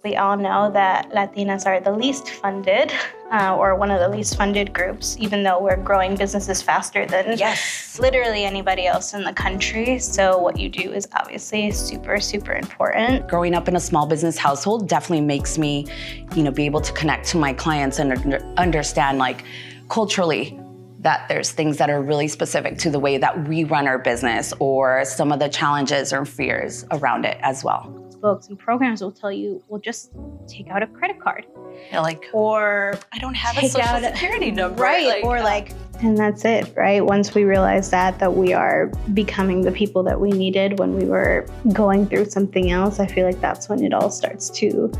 We all know that Latinas are the least funded, or one of the least funded groups, even though we're growing businesses faster than literally anybody else in the country. So what you do is obviously super, super important. Growing up in a small business household definitely makes me, be able to connect to my clients and understand, culturally, that there's things that are really specific to the way that we run our business or some of the challenges or fears around it as well. Books and programs will tell you, well, just take out a credit card. Yeah, or I don't have a social security number. Right, and that's it, right? Once we realize that we are becoming the people that we needed when we were going through something else, I feel like that's when it all starts to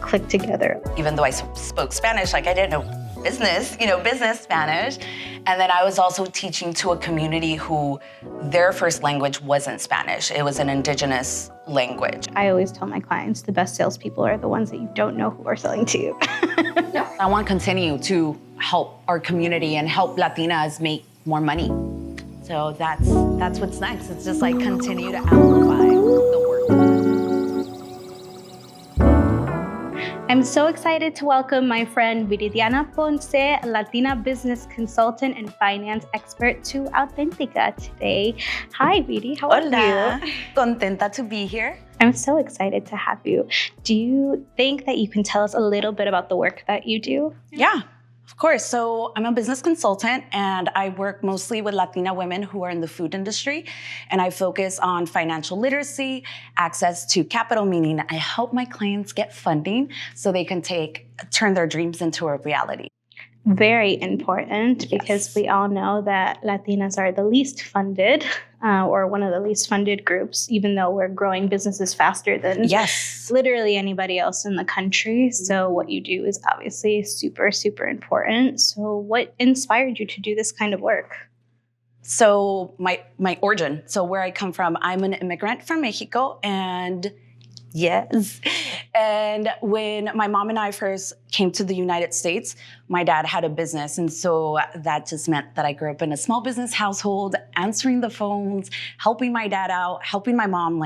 click together. Even though I spoke Spanish, I didn't know business Spanish. And then I was also teaching to a community who their first language wasn't Spanish. It was an indigenous language. I always tell my clients the best salespeople are the ones that you don't know who are selling to you. I want to continue to help our community and help Latinas make more money. So that's what's next. It's just continue to amplify the work. I'm so excited to welcome my friend Viridiana Ponce, a Latina business consultant and finance expert, to Auténtica today. Hi, Viri, how are you? Contenta to be here. I'm so excited to have you. Do you think that you can tell us a little bit about the work that you do? Yeah. Of course. So I'm a business consultant and I work mostly with Latina women who are in the food industry. And I focus on financial literacy, access to capital, meaning I help my clients get funding so they can turn their dreams into a reality. Very important, because we all know that Latinas are the least funded, or one of the least funded groups, even though we're growing businesses faster than literally anybody else in the country. So what you do is obviously super, super important. So what inspired you to do this kind of work? So my origin, so where I come from, I'm an immigrant from Mexico, and and when my mom and I first came to the United States, my dad had a business. And so that just meant that I grew up in a small business household, answering the phones, helping my dad out, helping my mom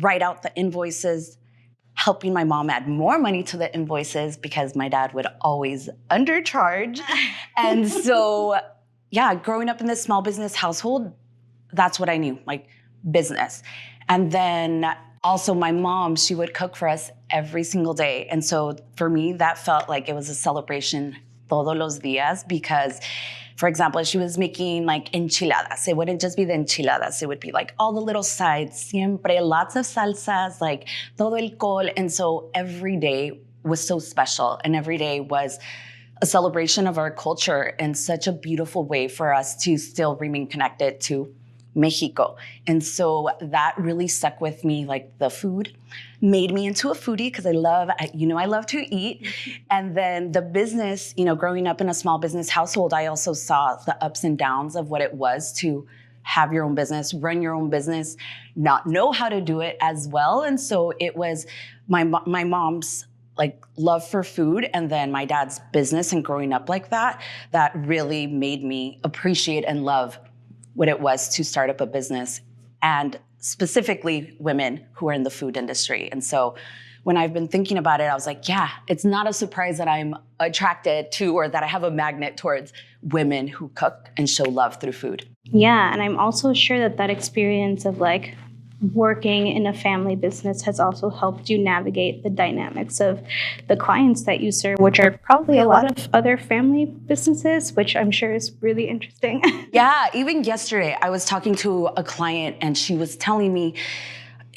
write out the invoices, helping my mom add more money to the invoices because my dad would always undercharge. And so, growing up in this small business household, that's what I knew, business. And then also, my mom, she would cook for us every single day. And so for me, that felt like it was a celebration todos los días because, for example, she was making enchiladas. It wouldn't just be the enchiladas. It would be all the little sides, siempre, lots of salsas, todo el col. And so every day was so special. And every day was a celebration of our culture and such a beautiful way for us to still remain connected to Mexico. And so that really stuck with me. The food made me into a foodie because I love to eat. And then the business, growing up in a small business household, I also saw the ups and downs of what it was to have your own business, run your own business, not know how to do it as well. And so it was my mom's love for food and then my dad's business and growing up that really made me appreciate and love what it was to start up a business, and specifically women who are in the food industry. And so when I've been thinking about it, I was it's not a surprise that I'm attracted to or that I have a magnet towards women who cook and show love through food. Yeah, and I'm also sure that experience of working in a family business has also helped you navigate the dynamics of the clients that you serve, which are probably a lot of other family businesses, which I'm sure is really interesting. Yeah, even yesterday, I was talking to a client and she was telling me,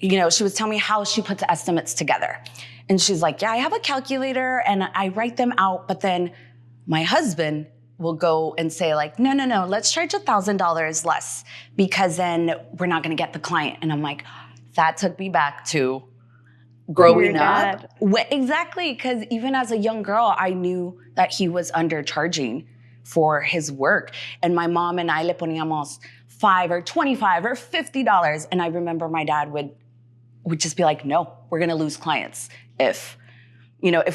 how she puts estimates together. And she's like, I have a calculator and I write them out, but then my husband will go and say no, let's charge $1,000 less because then we're not going to get the client. And I'm that took me back to growing up. Exactly, because even as a young girl, I knew that he was undercharging for his work. And my mom and I le poníamos $5 or $25 or $50. And I remember my dad would just be no, we're going to lose clients if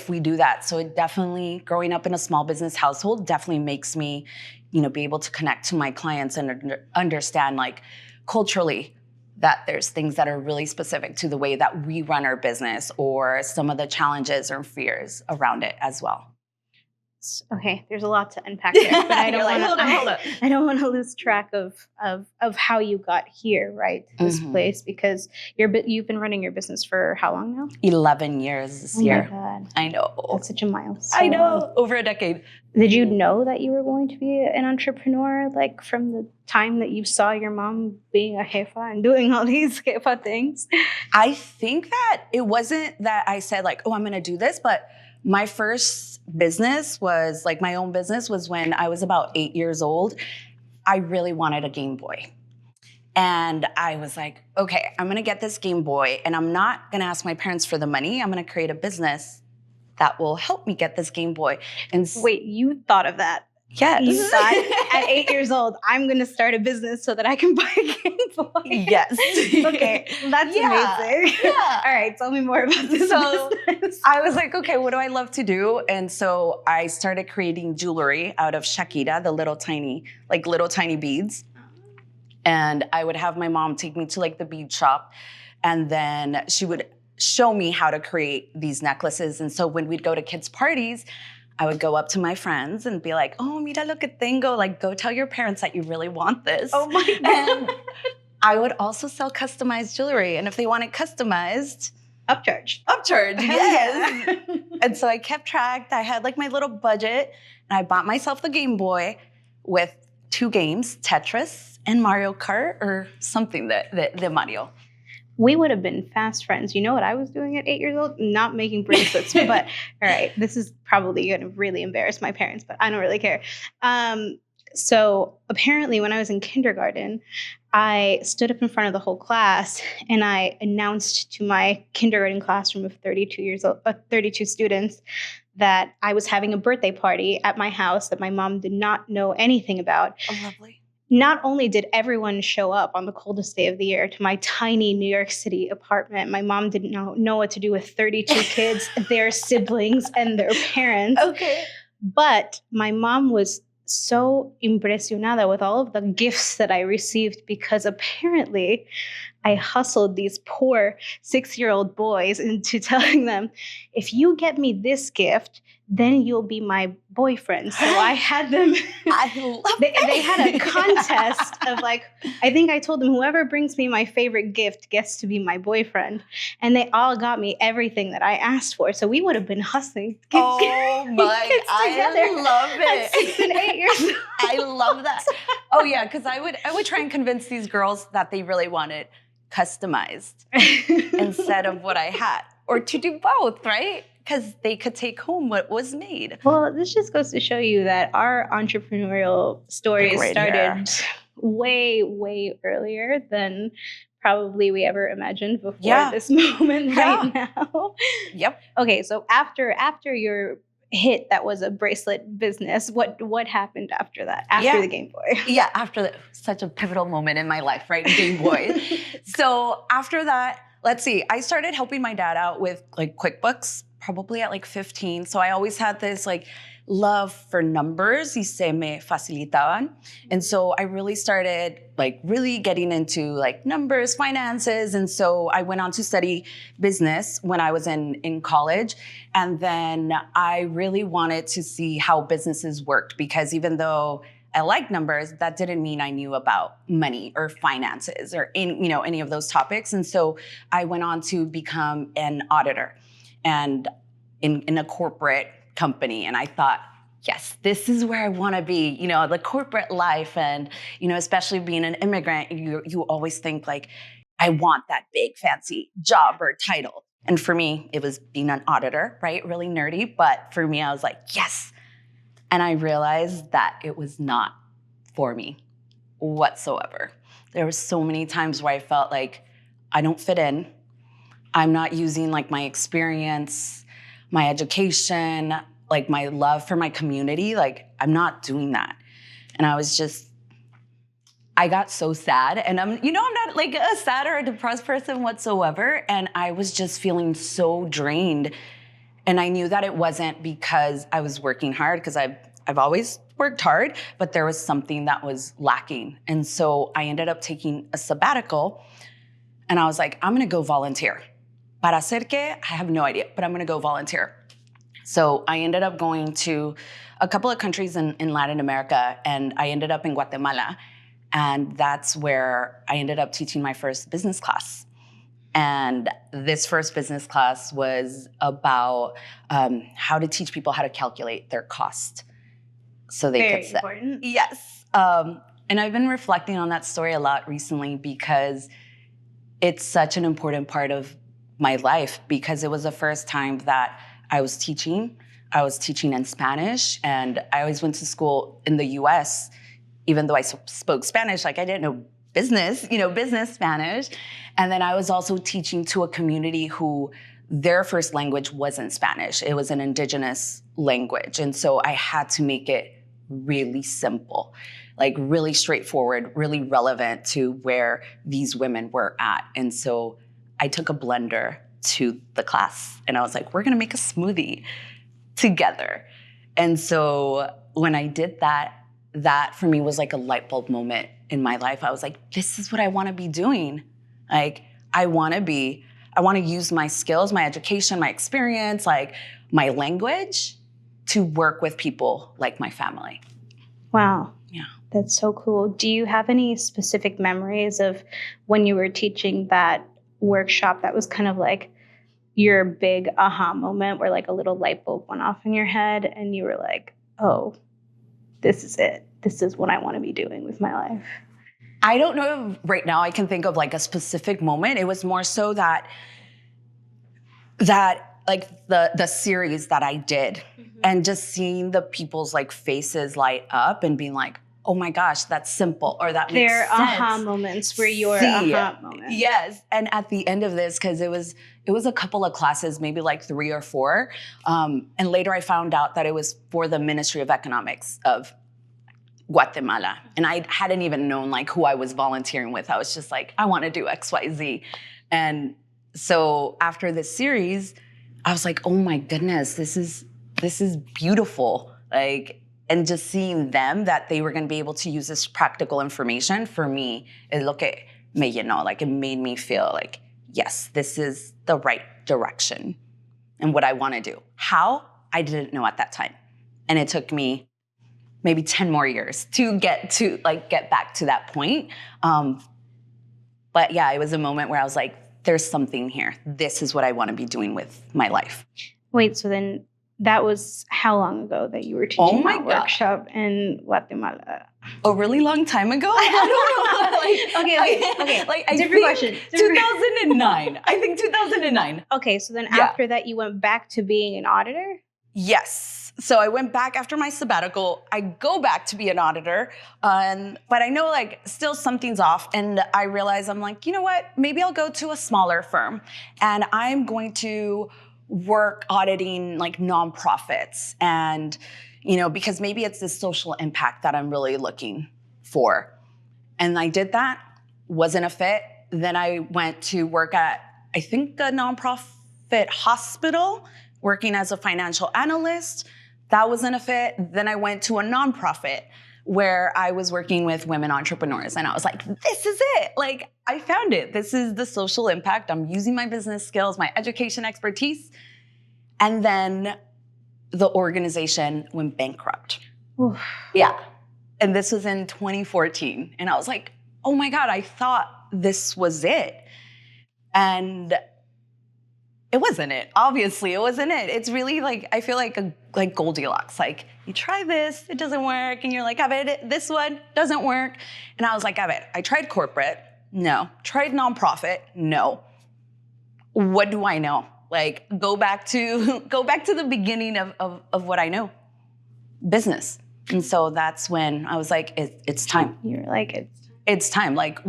we do that. So it definitely, growing up in a small business household definitely makes me, be able to connect to my clients and understand culturally that there's things that are really specific to the way that we run our business or some of the challenges or fears around it as well. Okay, there's a lot to unpack there, but I don't want to. Hold on. I don't want to lose track of how you got here, right? This place, because you've been running your business for how long now? 11 years this year. Oh my God, I know. That's such a milestone. I know, over a decade. Did you know that you were going to be an entrepreneur, like from the time that you saw your mom being a jefa and doing all these jefa things? I think that it wasn't that I said like, oh, I'm going to do this, but my first business was like my own business was when I was about 8 years old. I really wanted a Game Boy. And I was like, okay, I'm going to get this Game Boy and I'm not going to ask my parents for the money. I'm going to create a business that will help me get this Game Boy. And wait, you thought of that? Yes. You thought at 8 years old, I'm going to start a business so that I can buy a Game Boy. Yes. Okay, that's amazing. Yeah. All right, tell me more about this business. I was like, okay, what do I love to do? And so I started creating jewelry out of shakira, the little tiny beads. And I would have my mom take me to like the bead shop, and then she would show me how to create these necklaces. And so when we'd go to kids' parties, I would go up to my friends and be like, oh, mira lo que tengo. Like, go tell your parents that you really want this. Oh my God. And I would also sell customized jewelry. And if they want it customized, Upcharge, yes. Yeah. And so I kept track. I had like my little budget, and I bought myself the Game Boy with 2 games, Tetris and Mario Kart, or something, the Mario. We would have been fast friends. You know what I was doing at 8 years old? Not making bracelets, but all right, this is probably going to really embarrass my parents, but I don't really care. So apparently when I was in kindergarten, I stood up in front of the whole class and I announced to my kindergarten classroom of 32 students that I was having a birthday party at my house that my mom did not know anything about. Oh, lovely. Not only did everyone show up on the coldest day of the year to my tiny New York City apartment, my mom didn't know what to do with 32 kids, their siblings, and their parents. Okay. But my mom was so impresionada with all of the gifts that I received because apparently I hustled these poor 6-year-old boys into telling them, if you get me this gift, then you'll be my boyfriend. So I had them, I love they had a contest of like, I think I told them whoever brings me my favorite gift gets to be my boyfriend. And they all got me everything that I asked for. So we would have been hustling. Oh my, I love it. At 6 and 8 years old. I love that. Oh yeah, because I would try and convince these girls that they really wanted customized instead of what I had, or to do both, right? Because they could take home what was made. Well, this just goes to show you that our entrepreneurial stories started way, way earlier than probably we ever imagined before this moment right now. Yep. Okay, so after your hit that was a bracelet business, what happened after that, after the Game Boy? Yeah, after such a pivotal moment in my life, right? Game Boy. So after that, let's see, I started helping my dad out with like QuickBooks, probably at like 15. So I always had this like love for numbers, y se me facilitaban. And so I really started like really getting into like numbers, finances. And so I went on to study business when I was in college. And then I really wanted to see how businesses worked, because even though I like numbers, that didn't mean I knew about money or finances or any of those topics. And so I went on to become an auditor and in a corporate company. And I thought, yes, this is where I want to be, the corporate life. And, especially being an immigrant, you always think like, I want that big fancy job or title. And for me, it was being an auditor, right? Really nerdy. But for me, I was like, yes. And I realized that it was not for me whatsoever. There were so many times where I felt like I don't fit in. I'm not using like my experience, my education, like my love for my community. Like I'm not doing that. And I got so sad. And I'm not like a sad or a depressed person whatsoever. And I was just feeling so drained. And I knew that it wasn't because I was working hard, because I've always worked hard, but there was something that was lacking. And so I ended up taking a sabbatical And I was like, I'm going to go volunteer. Para hacer qué? I have no idea, but I'm going to go volunteer. So I ended up going to a couple of countries in Latin America, and I ended up in Guatemala. And that's where I ended up teaching my first business class. And this first business class was about how to teach people how to calculate their cost. So they Very could important. Yes. And I've been reflecting on that story a lot recently because it's such an important part of my life, because it was the first time that I was teaching. I was teaching in Spanish, and I always went to school in the US, even though I spoke Spanish, like I didn't know business Spanish. And then I was also teaching to a community who their first language wasn't Spanish. It was an indigenous language. And so I had to make it really simple, like really straightforward, really relevant to where these women were at. And so I took a blender to the class and I was like, we're gonna make a smoothie together. And so when I did that, that for me was like a light bulb moment in my life. I was like, this is what I wanna be doing. Like, I wanna use my skills, my education, my experience, like my language to work with people like my family. Wow. Yeah. That's so cool. Do you have any specific memories of when you were teaching that workshop that was kind of like your big aha moment where like a little light bulb went off in your head and you were like, oh, this is it. This is what I want to be doing with my life? I don't know if right now I can think of like a specific moment. It was more so that like the series that I did, and just seeing the people's like faces light up and being like, oh my gosh, that's simple, or that makes sense. Their aha moments were your aha moments. Yes. And at the end of this, because it was a couple of classes, maybe like 3 or 4. And later I found out that it was for the Ministry of Economics of Guatemala. And I hadn't even known like who I was volunteering with. I was just like, I want to do XYZ. And so after this series, I was like, oh my goodness, this is beautiful. Like, and just seeing them, that they were going to be able to use this practical information for me, it made me feel like, yes, this is the right direction and what I want to do. How? I didn't know at that time. And it took me maybe 10 more years to get back to that point. But yeah, it was a moment where I was like, there's something here. This is what I want to be doing with my life. Wait, so then that was how long ago that you were teaching that workshop in Guatemala? A really long time ago? I don't know. Okay. Like, different question. 2009. I think 2009. Okay, so then after that, you went back to being an auditor? Yes. So I went back after my sabbatical. I go back to be an auditor, but I know like still something's off. And I realize I'm like, you know what? Maybe I'll go to a smaller firm and I'm going to work auditing like nonprofits. And, because maybe it's this social impact that I'm really looking for. And I did that, wasn't a fit. Then I went to work at, I think, a nonprofit hospital, working as a financial analyst. That wasn't a fit. Then I went to a nonprofit where I was working with women entrepreneurs. And I was like, this is it. Like, I found it. This is the social impact. I'm using my business skills, my education expertise. And then the organization went bankrupt. Oof. Yeah. And this was in 2014. And I was like, oh my God, I thought this was it. And it wasn't it. Obviously, it wasn't it. It's really like, I feel like like Goldilocks. Like, you try this, it doesn't work. And you're like, this one doesn't work. And I was like, I tried corporate. No. Tried nonprofit. No. What do I know? Like, go back to the beginning of what I know. Business. And so that's when I was like, it's time. You're like, it's time. Like,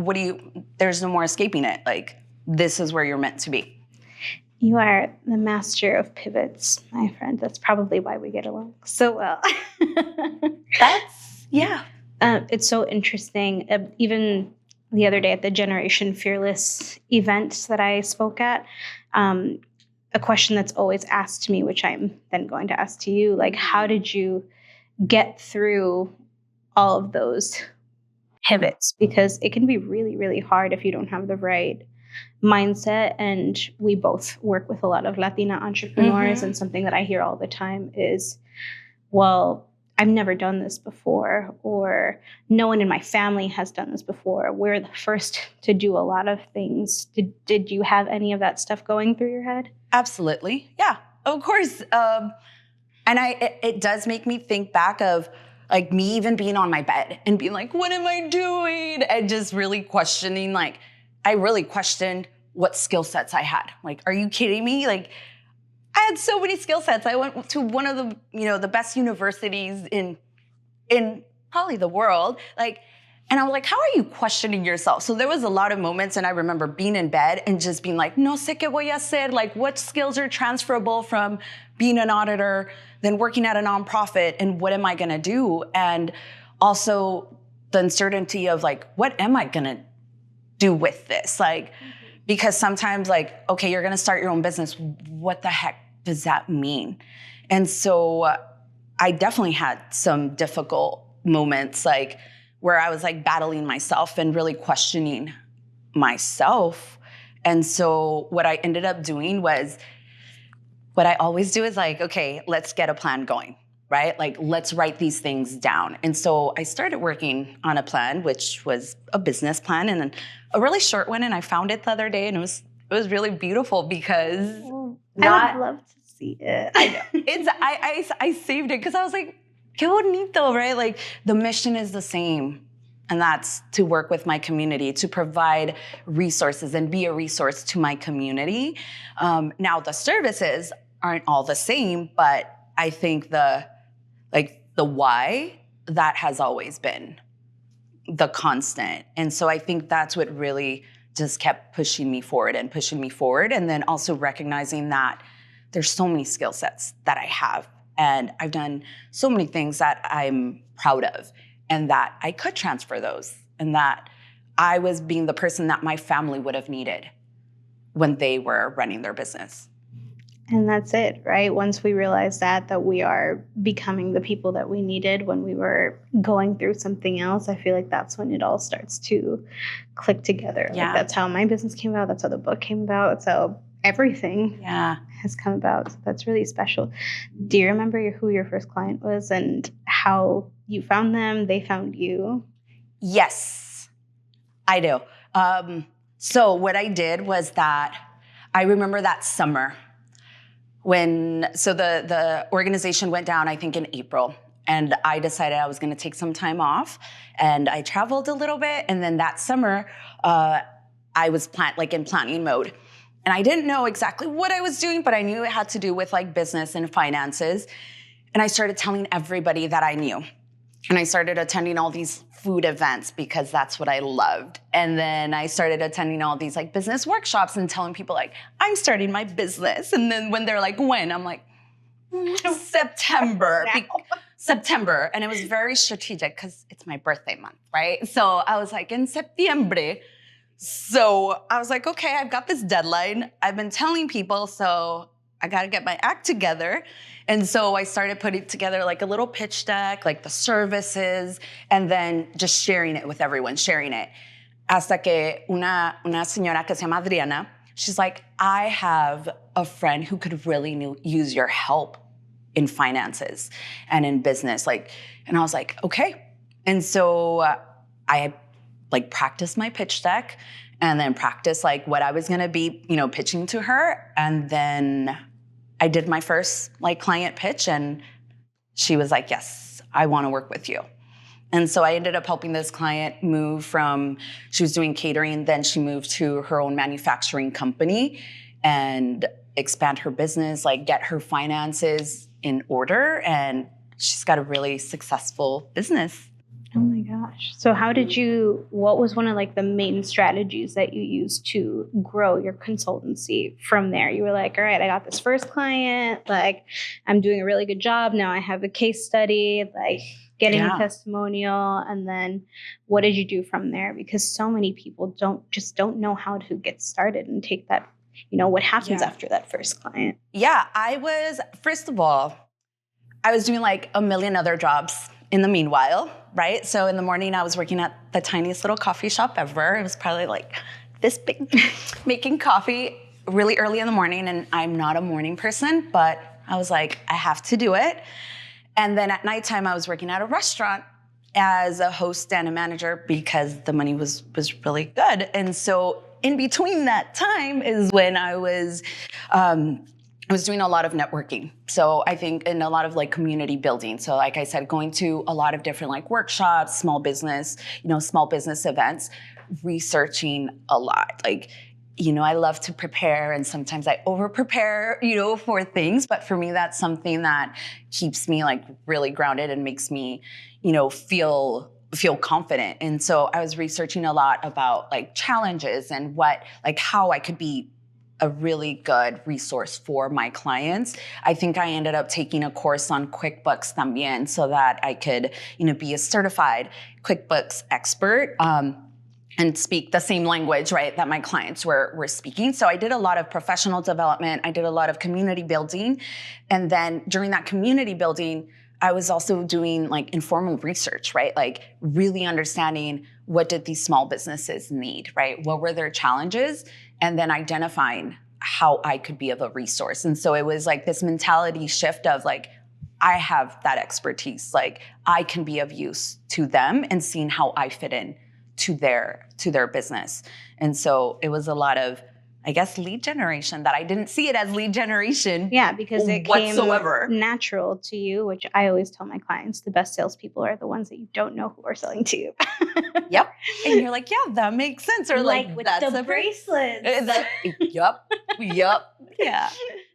there's no more escaping it. Like, this is where you're meant to be. You are the master of pivots, my friend. That's probably why we get along so well. It's so interesting. Even the other day at the Generation Fearless event that I spoke at, a question that's always asked to me, which I'm then going to ask to you, like, how did you get through all of those pivots? Because it can be really, really hard if you don't have the right mindset. And we both work with a lot of Latina entrepreneurs. And something that I hear all the time is, well, I've never done this before, or no one in my family has done this before. We're the first to do a lot of things. Did you have any of that stuff going through your head? Absolutely. Yeah, of course. And it does make me think back of like me even being on my bed and being like, what am I doing? And just really questioning, like, I really questioned what skill sets I had. Like, are you kidding me? Like, I had so many skill sets. I went to one of the, the best universities in probably the world. Like, and I was like, how are you questioning yourself? So there was a lot of moments, and I remember being in bed and just being like, no sé qué voy a hacer. Like, what skills are transferable from being an auditor, then working at a nonprofit, and what am I gonna do? And also the uncertainty of like, what am I gonna do with this? Like, because sometimes like, okay, you're gonna start your own business. What the heck does that mean? And so I definitely had some difficult moments, like where I was like battling myself and really questioning myself. And so what I ended up doing was, what I always do is like, okay, let's get a plan going, right? Like, let's write these things down. And so I started working on a plan, which was a business plan, and a really short one. And I found it the other day, and it was really beautiful because I would love to see it. I know. I saved it because I was like, qué bonito, right? Like, the mission is the same. And that's to work with my community, to provide resources and be a resource to my community. Now, the services aren't all the same, but I think the why, that has always been the constant. And so I think that's what really just kept pushing me forward. And then also recognizing that there's so many skill sets that I have. And I've done so many things that I'm proud of, and that I could transfer those, and that I was being the person that my family would have needed when they were running their business. And that's it, right? Once we realize that we are becoming the people that we needed when we were going through something else, I feel like that's when it all starts to click together. Yeah. Like, that's how my business came about. That's how the book came about. So everything has come about. So that's really special. Do you remember who your first client was and how you found them, they found you? Yes, I do. So what I did was that I remember that summer so the organization went down, I think in April, and I decided I was going to take some time off, and I traveled a little bit. And then that summer, I was in planning mode. And I didn't know exactly what I was doing, but I knew it had to do with like business and finances. And I started telling everybody that I knew. And I started attending all these food events because that's what I loved. And then I started attending all these like business workshops and telling people like, I'm starting my business. And then when they're like, when? I'm like, September. September. And it was very strategic because it's my birthday month, right? So I was like, in septiembre. So I was like, okay, I've got this deadline. I've been telling people, so I got to get my act together. And so I started putting together like a little pitch deck, like the services, and then just sharing it with everyone, Hasta que una señora que se llama Viridiana, she's like, I have a friend who could really use your help in finances and in business. And I was like, okay. And so I like practiced my pitch deck, and then practiced like what I was going to be, pitching to her. And then I did my first like client pitch, and she was like, yes, I want to work with you. And so I ended up helping this client move from, she was doing catering, then she moved to her own manufacturing company and expand her business, like get her finances in order. And she's got a really successful business. Oh my gosh. So what was one of like the main strategies that you used to grow your consultancy from there? You were like, all right, I got this first client, like I'm doing a really good job. Now I have a case study, like getting a testimonial. And then what did you do from there? Because so many people don't know how to get started and take that, what happens after that first client? Yeah, first of all, I was doing like a million other jobs in the meanwhile, right? So in the morning, I was working at the tiniest little coffee shop ever. It was probably like making coffee really early in the morning. And I'm not a morning person, but I was like, I have to do it. And then at nighttime, I was working at a restaurant as a host and a manager because the money was really good. And so in between that time is when I was doing a lot of networking. So I think in a lot of like community building. So like I said, going to a lot of different like workshops, small business events, researching a lot. Like, I love to prepare and sometimes I over prepare, for things. But for me, that's something that keeps me like really grounded and makes me, feel confident. And so I was researching a lot about like challenges and how I could be a really good resource for my clients. I think I ended up taking a course on QuickBooks también so that I could, be a certified QuickBooks expert. And speak the same language, right, that my clients were speaking. So I did a lot of professional development. I did a lot of community building. And then during that community building, I was also doing like informal research, right? Like really understanding what did these small businesses need, right? What were their challenges? And then identifying how I could be of a resource. And so it was like this mentality shift of like, I have that expertise. Like I can be of use to them and seeing how I fit in to their business. And so it was a lot of, I guess, lead generation that I didn't see it as lead generation. Yeah, because it came natural to you, which I always tell my clients, the best salespeople are the ones that you don't know who are selling to you. Yep. And you're like, yeah, that makes sense. Or like with that's the bracelets. Yep. Yeah.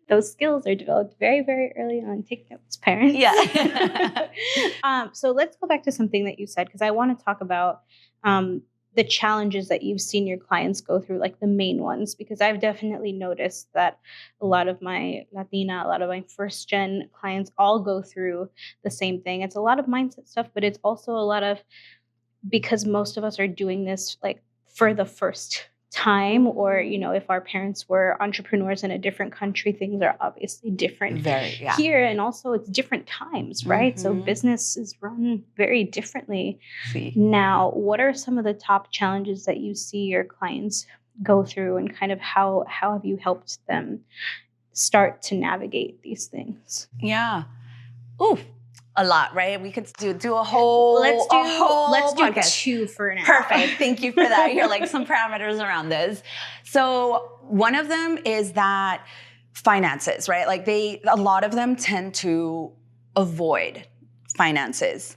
Those skills are developed very, very early on. Take notes, parents. Yeah. So let's go back to something that you said, because I want to talk about the challenges that you've seen your clients go through, like the main ones, because I've definitely noticed that a lot of my Latina, a lot of my first gen clients all go through the same thing. It's a lot of mindset stuff, but it's also a lot of, because most of us are doing this like for the first time, or if our parents were entrepreneurs in a different country, things are obviously different here, and also it's different times, right? So business is run very differently. Now, what are some of the top challenges that you see your clients go through, and kind of how have you helped them start to navigate these things? Yeah. Ooh. A lot, right? We could do a whole let's do podcast. 2 for now. Perfect. Thank you for that. You're like some parameters around this. So one of them is that finances, right? Like a lot of them tend to avoid finances.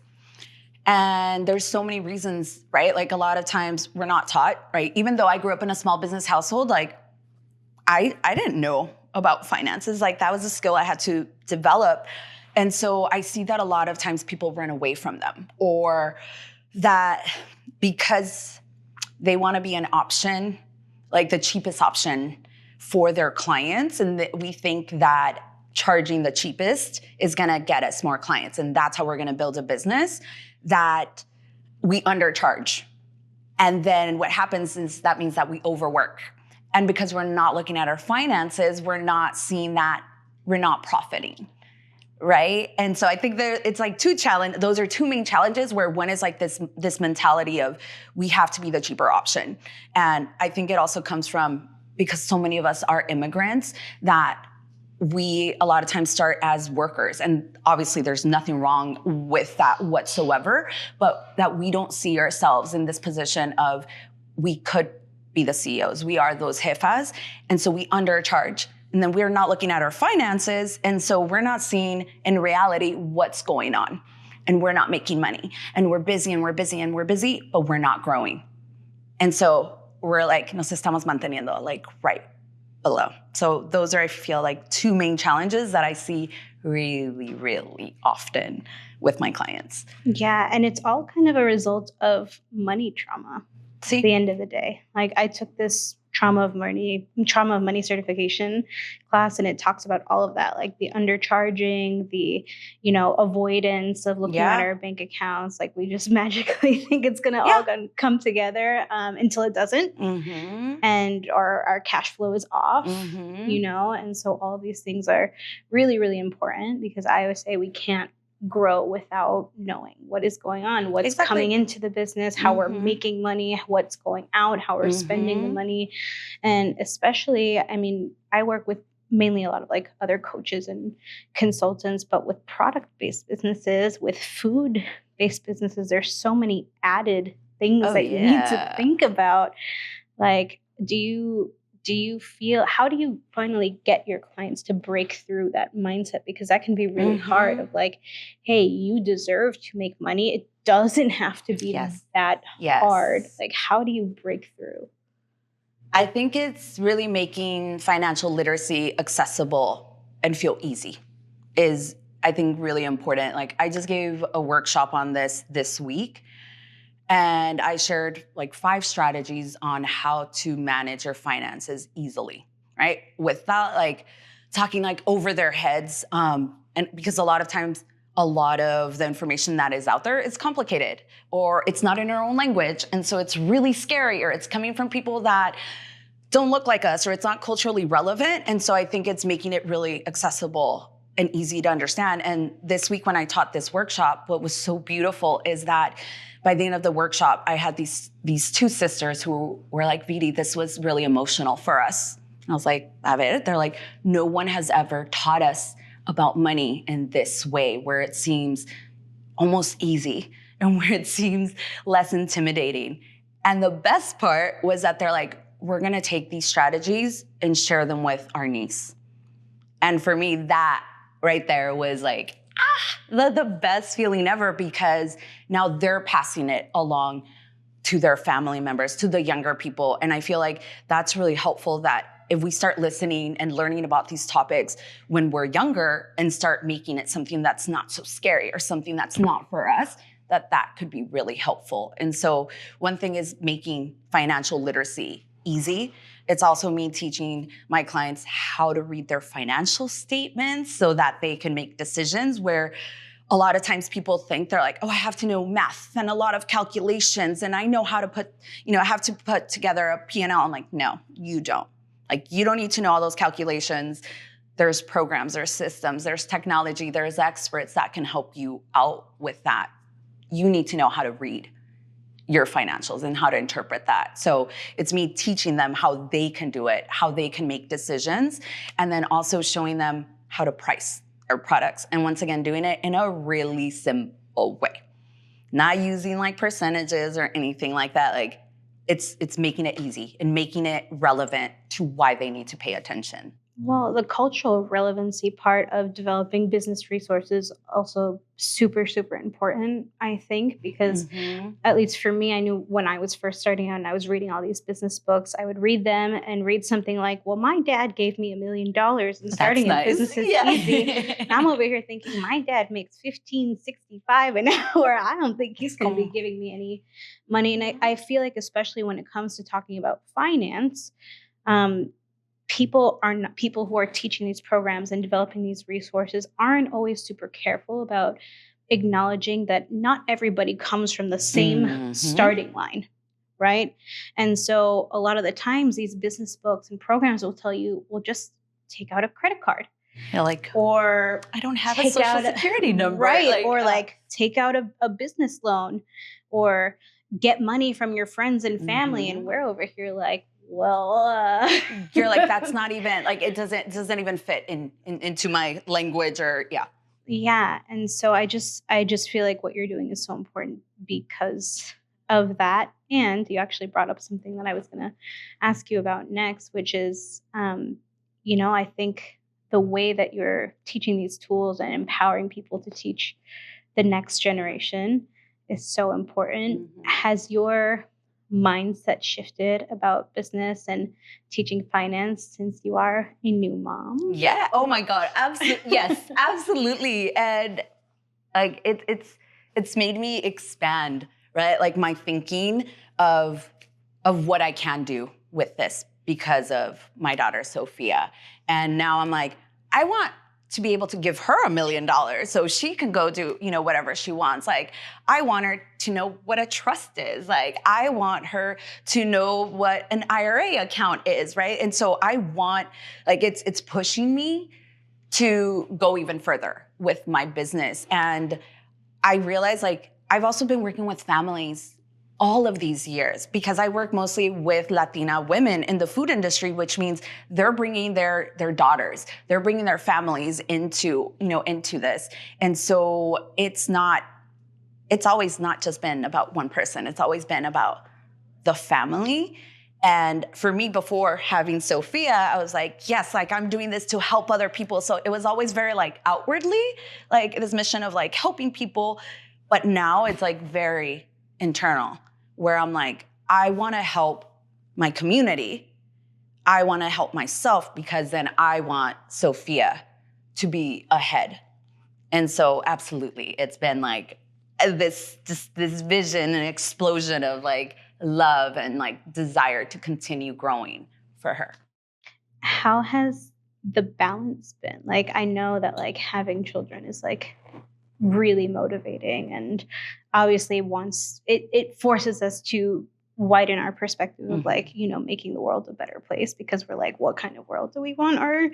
And there's so many reasons, right? Like a lot of times we're not taught, right? Even though I grew up in a small business household, like I didn't know about finances. Like that was a skill I had to develop. And so I see that a lot of times people run away from them, or that because they want to be an option, like the cheapest option for their clients. And we think that charging the cheapest is going to get us more clients. And that's how we're going to build a business, that we undercharge. And then what happens is that means that we overwork. And because we're not looking at our finances, we're not seeing that we're not profiting. Right. And so I think it's like those are 2 main challenges, where one is like this mentality of we have to be the cheaper option. And I think it also comes from, because so many of us are immigrants, that we a lot of times start as workers. And obviously there's nothing wrong with that whatsoever, but that we don't see ourselves in this position of we could be the CEOs. We are those jefas. And so we undercharge. And then we're not looking at our finances. And so we're not seeing in reality what's going on. And we're not making money. And we're busy and we're busy and we're busy, but we're not growing. And so we're like, nos estamos manteniendo, like right below. So those are, I feel like, 2 main challenges that I see really, really often with my clients. Yeah. And it's all kind of a result of money trauma at the end of the day. Like I took this trauma of money certification class, and it talks about all of that, like the undercharging, the avoidance of looking at our bank accounts. Like we just magically think it's gonna all come together until it doesn't, and our cash flow is off, and so all of these things are really, really important, because I always say we can't grow without knowing what is going on, what's coming into the business, how we're making money, what's going out, how we're spending the money. And especially, I mean, I work with mainly a lot of like other coaches and consultants, but with product-based businesses, with food-based businesses, there's so many added things that you need to think about. Like, do you feel, how do you finally get your clients to break through that mindset? Because that can be really hard of like, hey, you deserve to make money. It doesn't have to be that hard. Like, how do you break through? I think it's really making financial literacy accessible and feel easy is, I think, really important. Like, I just gave a workshop on this week. And I shared like 5 strategies on how to manage your finances easily, right? Without like talking like over their heads. And because a lot of times, a lot of the information that is out there is complicated or it's not in our own language. And so it's really scary, or it's coming from people that don't look like us, or it's not culturally relevant. And so I think it's making it really accessible and easy to understand. And this week when I taught this workshop, what was so beautiful is that by the end of the workshop, I had these 2 sisters who were like, Vidi, this was really emotional for us. And I was like, a ver. They're like, no one has ever taught us about money in this way, where it seems almost easy and where it seems less intimidating. And the best part was that they're like, we're gonna take these strategies and share them with our niece. And for me, that right there was like, the best feeling ever, because now they're passing it along to their family members, to the younger people. And I feel like that's really helpful, that if we start listening and learning about these topics when we're younger and start making it something that's not so scary or something that's not for us, that could be really helpful. And so one thing is making financial literacy easy. It's also me teaching my clients how to read their financial statements so that they can make decisions, where a lot of times people think they're like, oh, I have to know math and a lot of calculations, and I know how to put, I have to put together a P&L. I'm like, no, you don't. Like, you don't need to know all those calculations. There's programs, there's systems, there's technology, there's experts that can help you out with that. You need to know how to read your financials and how to interpret that. So it's me teaching them how they can do it, how they can make decisions, and then also showing them how to price their products. And once again, doing it in a really simple way, not using like percentages or anything like that. Like, it's making it easy and making it relevant to why they need to pay attention. Well, the cultural relevancy part of developing business resources also super, super important, I think, because at least for me, I knew when I was first starting out and I was reading all these business books, I would read them and read something like, well, my dad gave me $1 million and starting a business is easy. And I'm over here thinking, my dad makes $15.65 an hour. I don't think he's going to be giving me any money. And I feel like, especially when it comes to talking about finance, people who are teaching these programs and developing these resources aren't always super careful about acknowledging that not everybody comes from the same starting line, right? And so a lot of the times these business books and programs will tell you, well, just take out a credit card. You're like, or I don't have a social security number. Right. Like, or like take out a business loan, or get money from your friends and family. And we're over here like, well, you're like, that's not even like, it doesn't even fit into my language, or yeah. And so I just feel like what you're doing is so important because of that. And you actually brought up something that I was going to ask you about next, which is, I think the way that you're teaching these tools and empowering people to teach the next generation is so important. Has your mindset shifted about business and teaching finance since you are a new mom? Yeah. Oh my God. Absolutely. Yes, absolutely. And like it's made me expand, right? Like my thinking of what I can do with this because of my daughter, Sophia. And now I'm like, I want to be able to give her $1 million so she can go do, whatever she wants. Like, I want her to know what a trust is. Like, I want her to know what an IRA account is, right? And so I want, like, it's pushing me to go even further with my business. And I realized like I've also been working with families all of these years because I work mostly with Latina women in the food industry, which means they're bringing their daughters, they're bringing their families into this. And so it's always not just been about one person. It's always been about the family. And for me, before having Sophia, I was like, yes, like I'm doing this to help other people. So it was always very like outwardly, like this mission of like helping people. But now it's like very internal, where I'm like, I want to help my community. I want to help myself because then I want Sophia to be ahead. And so absolutely, it's been like this vision and explosion of like love and like desire to continue growing for her. How has the balance been? Like, I know that like having children is like really motivating, and obviously once it forces us to widen our perspective of like, making the world a better place, because we're like, what kind of world do we want our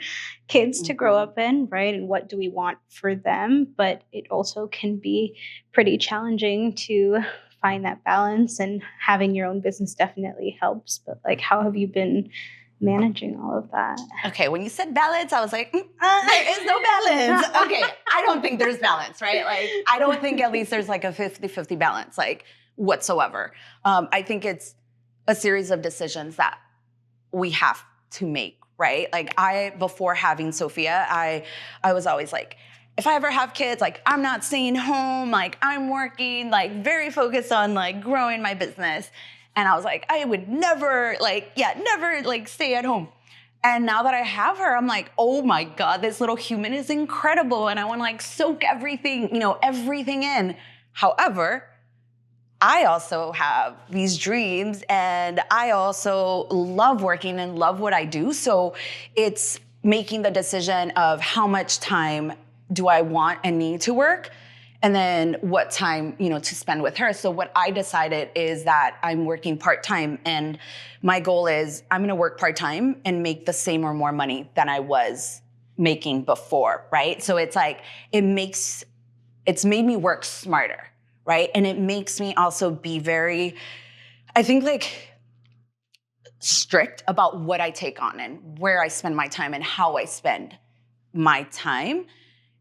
kids to grow up in, right? And what do we want for them? But it also can be pretty challenging to find that balance, and having your own business definitely helps. But like, how have you been managing all of that? Okay, when you said balance, I was like, there is no balance. Okay, I don't think there's balance, right? Like, I don't think at least there's like a 50-50 balance, like whatsoever. I think it's a series of decisions that we have to make, right? Like before having Sophia, I was always like, if I ever have kids, like I'm not staying home, like I'm working, like very focused on like growing my business. And I was like, I would never stay at home. And now that I have her, I'm like, oh my God, this little human is incredible. And I want to like soak everything in. However, I also have these dreams, and I also love working and love what I do. So it's making the decision of how much time do I want and need to work, and then what time, to spend with her. So what I decided is that I'm working part-time, and my goal is I'm gonna work part-time and make the same or more money than I was making before, right? So it's like, it's made me work smarter, right? And it makes me also be very, I think like strict about what I take on and where I spend my time and how I spend my time,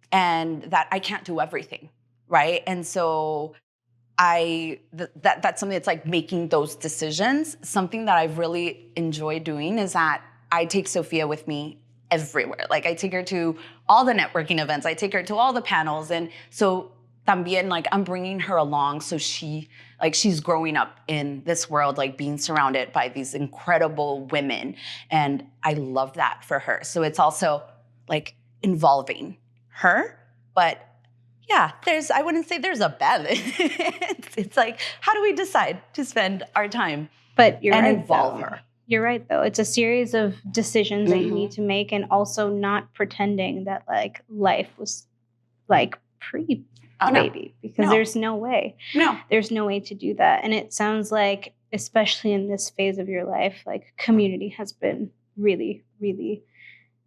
and that I can't do everything, right? And so that's something that's like making those decisions. Something that I've really enjoyed doing is that I take Sophia with me everywhere. Like I take her to all the networking events. I take her to all the panels. And so también, like I'm bringing her along so she's growing up in this world, like being surrounded by these incredible women. And I love that for her. So it's also like involving her, but yeah, I wouldn't say there's a balance. It's like, how do we decide to spend our time but you're and right, involve though. her? You're right, though. It's a series of decisions that you need to make, and also not pretending that like life was like pre-baby, because there's no way. No. There's no way to do that. And it sounds like, especially in this phase of your life, like community has been really, really,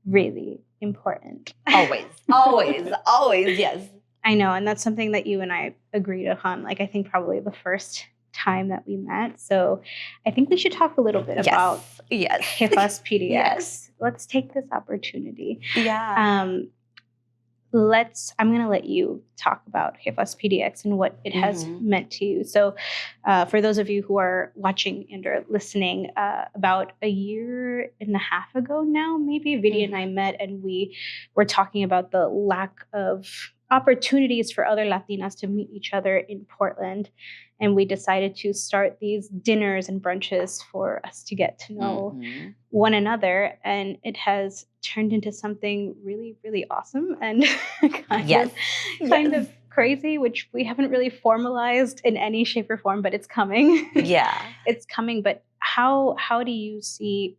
really important. Always, yes. I know, and that's something that you and I agreed upon, like I think probably the first time that we met. So I think we should talk a little bit about HIPAA's PDX. Yes. Let's take this opportunity. Yeah. I'm going to let you talk about HIPAA's PDX and what it has meant to you. So for those of you who are watching and or listening, about a year and a half ago now, maybe, Vidi and I met, and we were talking about the lack of opportunities for other Latinas to meet each other in Portland. And we decided to start these dinners and brunches for us to get to know one another. And it has turned into something really, really awesome and kind of crazy, which we haven't really formalized in any shape or form, but it's coming. Yeah. It's coming. But how do you see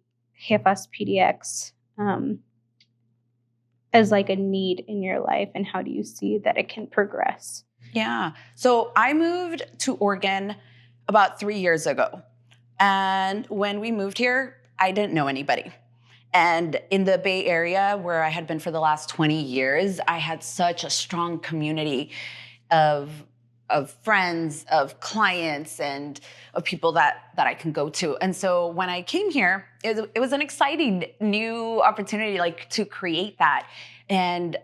HIPAA's PDX as like a need in your life, and how do you see that it can progress? Yeah. So I moved to Oregon about 3 years ago. And when we moved here, I didn't know anybody. And in the Bay Area, where I had been for the last 20 years, I had such a strong community of friends, of clients, and of people that I can go to. And so when I came here, it was an exciting new opportunity, like, to create that. And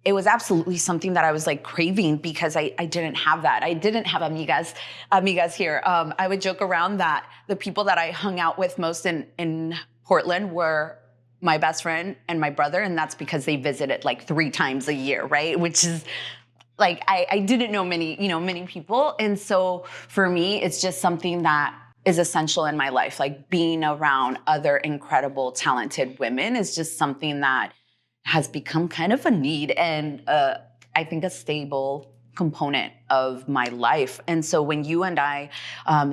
it was absolutely something that I was like craving, because I didn't have that. I didn't have amigas here. I would joke around that the people that I hung out with most in Portland were my best friend and my brother. And that's because they visited like 3 times a year, right? Which is like, I didn't know many people. And so for me, it's just something that is essential in my life. Like, being around other incredible, talented women is just something that has become kind of a need, and I think a stable component of my life. And so when you and I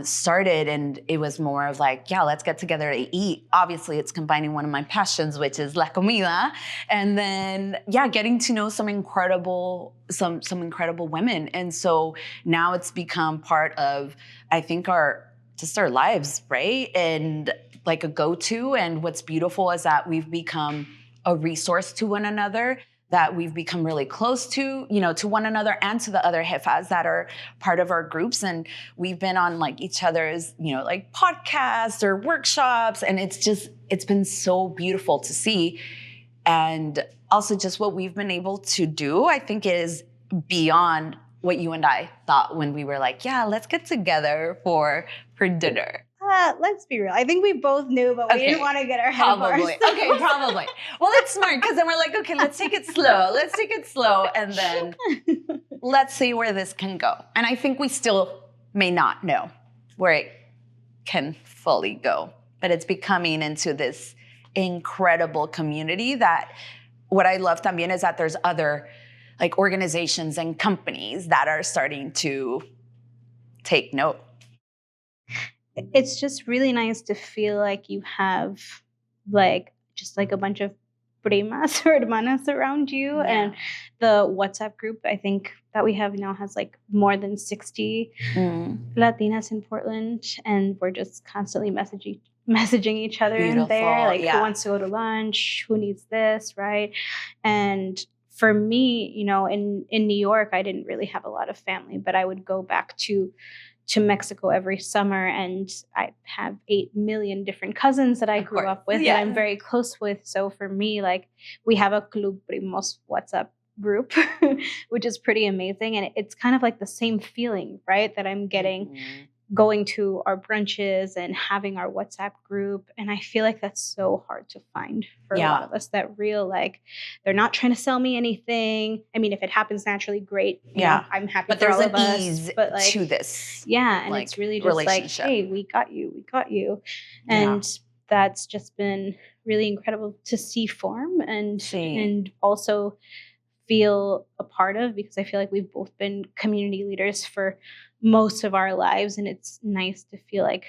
started, and it was more of like, yeah, let's get together to eat. Obviously, it's combining one of my passions, which is la comida. And then, yeah, getting to know some incredible women. And so now it's become part of, I think, our lives, right? And like a go-to. And what's beautiful is that we've become a resource to one another, that we've become really close to, to one another and to the other jefas that are part of our groups. And we've been on like each other's, like podcasts or workshops. And it's been so beautiful to see. And also just what we've been able to do, I think, is beyond what you and I thought when we were like, yeah, let's get together for dinner. Let's be real. I think we both knew, but we didn't want to get our head probably. Okay, probably. Well, it's smart, because then we're like, okay, let's take it slow. And then let's see where this can go. And I think we still may not know where it can fully go, but it's becoming into this incredible community that what I love también is that there's other like organizations and companies that are starting to take note. It's just really nice to feel like you have like just like a bunch of primas or hermanas around you. Yeah. And the WhatsApp group, I think, that we have now has like more than 60 Latinas in Portland, and we're just constantly messaging each other. Beautiful. In there, like, who wants to go to lunch, who needs this, right? And for me, in New York, I didn't really have a lot of family, but I would go back to Mexico every summer, and I have 8 million different cousins that I grew up with that I'm very close with. So for me, like, we have a Club Primos WhatsApp group, which is pretty amazing. And it's kind of like the same feeling, right, that I'm getting going to our brunches and having our WhatsApp group. And I feel like that's so hard to find for a lot of us, that real, like, they're not trying to sell me anything. I mean, if it happens naturally, great. I'm happy but for all of us. But there's an ease to this. Yeah, and like, it's really just like, hey, we got you. And that's just been really incredible to see form and also feel a part of, because I feel like we've both been community leaders for most of our lives, and it's nice to feel like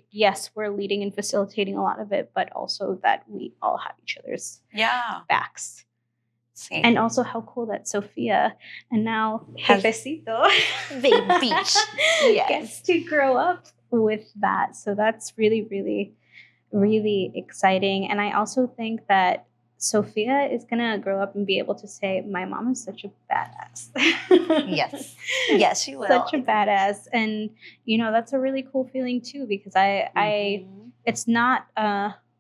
yes, we're leading and facilitating a lot of it, but also that we all have each other's backs. Same. And also how cool that Sophia and now Jefecito gets to grow up with that. So that's really, really, really exciting. And I also think that Sophia is going to grow up and be able to say, my mom is such a badass. Yes, she will. Such a badass. And, that's a really cool feeling too, because it's not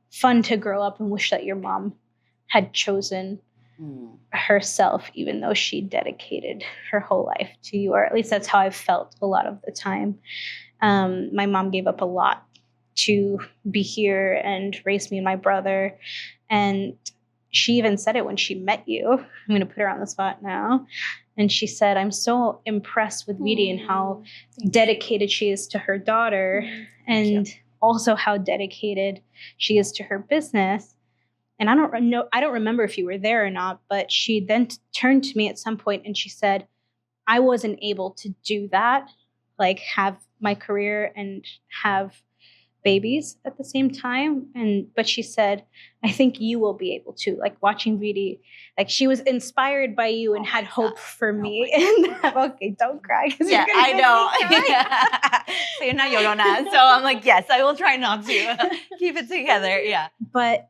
fun to grow up and wish that your mom had chosen herself, even though she dedicated her whole life to you, or at least that's how I've felt a lot of the time. My mom gave up a lot to be here and raise me and my brother. And she even said it when she met you. I'm going to put her on the spot now. And she said, I'm so impressed with Viri and how dedicated she is to her daughter, and also how dedicated she is to her business. And I don't remember if you were there or not, but she then turned to me at some point and she said, I wasn't able to do that, like have my career and have babies at the same time. But she said, I think you will be able to, like watching Viri, like she was inspired by you and had hope for me. And okay, don't cry. Yeah, I know. So you're not Llorona. So I'm like, yes, I will try not to keep it together. Yeah. But,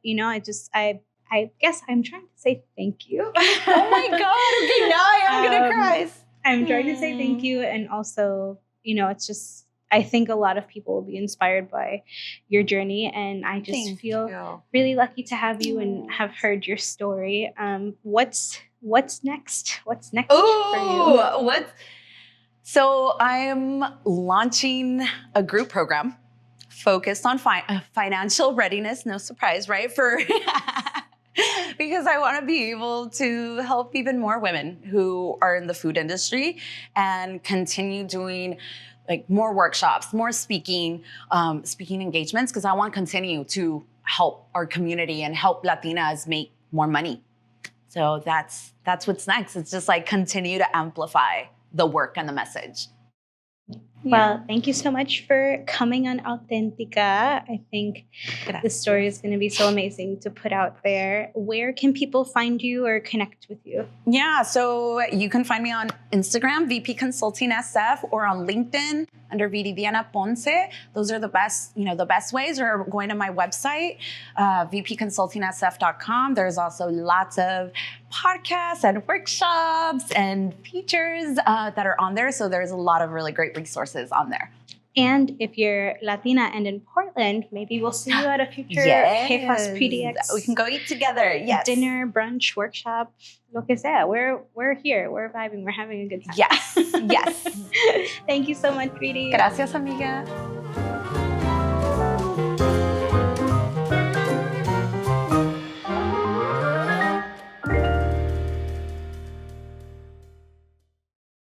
I guess I'm trying to say thank you. Oh my God. Okay, now I'm going to cry. I'm trying to say thank you. And also, it's just, I think a lot of people will be inspired by your journey. And I just feel really lucky to have you and have heard your story. What's next? What's next for you? So I'm launching a group program focused on financial readiness. No surprise, right? Because I want to be able to help even more women who are in the food industry and continue doing like more workshops, more speaking engagements, because I want to continue to help our community and help Latinas make more money. So that's what's next. It's just like continue to amplify the work and the message. Well, thank you so much for coming on Auténtica. I think the story is going to be so amazing to put out there. Where can people find you or connect with you? Yeah, so you can find me on Instagram, VP Consulting SF, or on LinkedIn under Viridiana Ponce. Those are the best ways, or going to my website, vpconsultingsf.com. There's also lots of podcasts and workshops and features that are on there. So there's a lot of really great resources on there. And if you're Latina and in Portland, maybe we'll see you at a future Jefas PDX. We can go eat together. Yes. Dinner, brunch, workshop, lo que sea. We're here. We're vibing. We're having a good time. Yes. Yes. Thank you so much, Viri. Gracias, amiga.